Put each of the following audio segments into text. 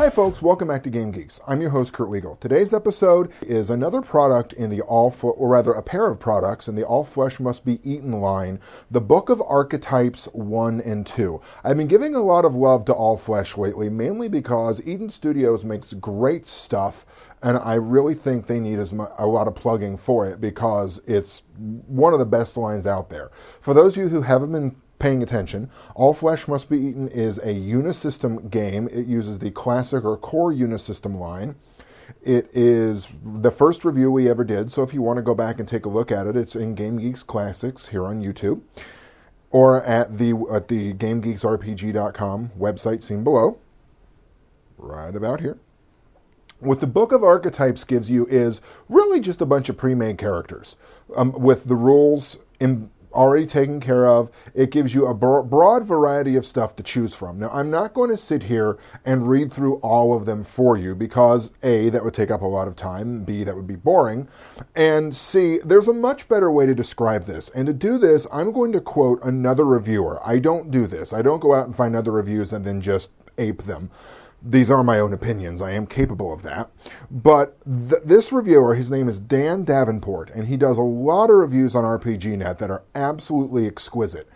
Hi folks, welcome back to Game Geeks. I'm your host Kurt Wiegel. Today's episode is another product in the a pair of products in the All Flesh Must Be Eaten line, the Book of Archetypes 1 and 2. I've been giving a lot of love to All Flesh lately, mainly because Eden Studios makes great stuff, and I really think they need a lot of plugging for it because it's one of the best lines out there. For those of you who haven't been paying attention, All Flesh Must Be Eaten is a Unisystem game. It uses the classic or core Unisystem line. It is the first review we ever did, so if you want to go back and take a look at it, it's in Game Geeks Classics here on YouTube, or at the GameGeeksRPG.com website seen below, right about here. What the Book of Archetypes gives you is really just a bunch of pre-made characters with the rules already taken care of. It gives you a broad variety of stuff to choose from. Now, I'm not going to sit here and read through all of them for you because A, that would take up a lot of time, B, that would be boring, and C, there's a much better way to describe this. And to do this, I'm going to quote another reviewer. I don't do this. I don't go out and find other reviews and then just ape them. These are my own opinions. I am capable of that. But this reviewer, his name is Dan Davenport, and he does a lot of reviews on RPGNet that are absolutely exquisite.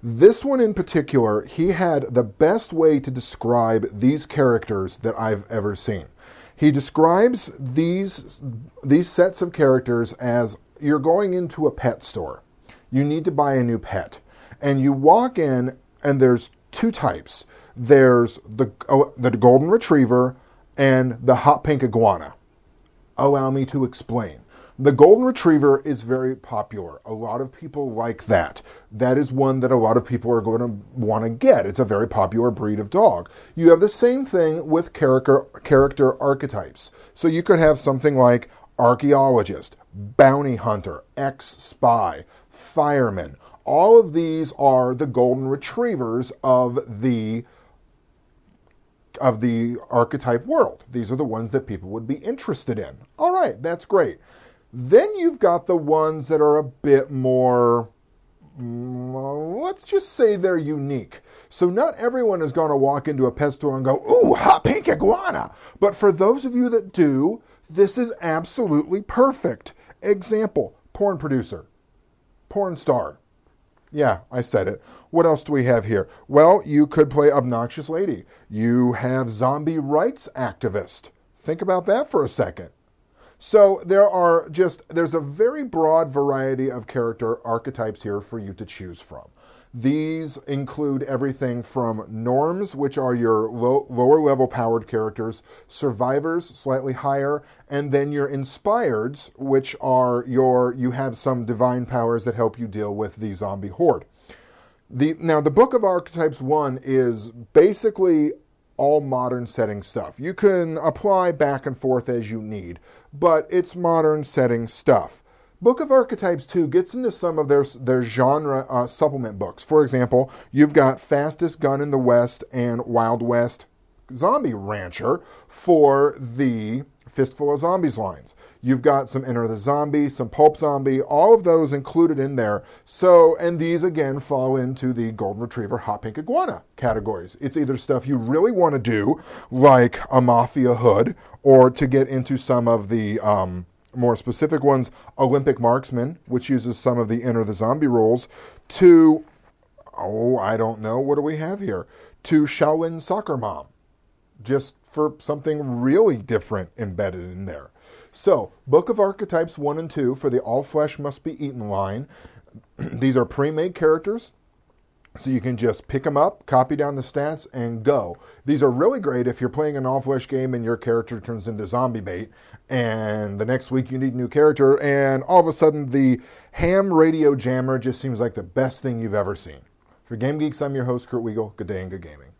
This one in particular, he had the best way to describe these characters that I've ever seen. He describes these sets of characters as you're going into a pet store. You need to buy a new pet. And you walk in, and there's two types. There's the golden retriever and the hot pink iguana. Allow me to explain. The golden retriever is very popular. A lot of people like that. That is one that a lot of people are going to want to get. It's a very popular breed of dog. You have the same thing with character archetypes. So you could have something like archaeologist, bounty hunter, ex-spy, fireman. All of these are the golden retrievers of the archetype world. These are the ones that people would be interested in. All right, that's great. Then you've got the ones that are a bit more, let's just say they're unique. So not everyone is going to walk into a pet store and go, ooh, hot pink iguana. But for those of you that do, this is absolutely perfect. Example, porn producer, porn star. Yeah, I said it. What else do we have here? Well, you could play obnoxious lady. You have zombie rights activist. Think about that for a second. So there's a very broad variety of character archetypes here for you to choose from. These include everything from norms, which are your lower level powered characters, survivors, slightly higher, and then your inspireds, which are you have some divine powers that help you deal with the zombie horde. Now, the Book of Archetypes 1 is basically all modern setting stuff. You can apply back and forth as you need, but it's modern setting stuff. Book of Archetypes 2 gets into some of their genre supplement books. For example, you've got Fastest Gun in the West and Wild West Zombie Rancher for the Fistful of Zombies lines. You've got some Enter the Zombie, some Pulp Zombie, all of those included in there. So, and these again fall into the Golden Retriever, Hot Pink Iguana categories. It's either stuff you really want to do, like a Mafia Hood, or to get into some of the more specific ones, Olympic Marksman, which uses some of the Enter the Zombie rules, to, I don't know, what do we have here? To Shaolin Soccer Mom, just for something really different embedded in there. So, Book of Archetypes 1 and 2 for the All Flesh Must Be Eaten line. These are pre-made characters, so you can just pick them up, copy down the stats, and go. These are really great if you're playing an all-flesh game and your character turns into zombie bait, and the next week you need a new character, and all of a sudden the ham radio jammer just seems like the best thing you've ever seen. For Game Geeks, I'm your host, Kurt Wiegel. Good day and good gaming.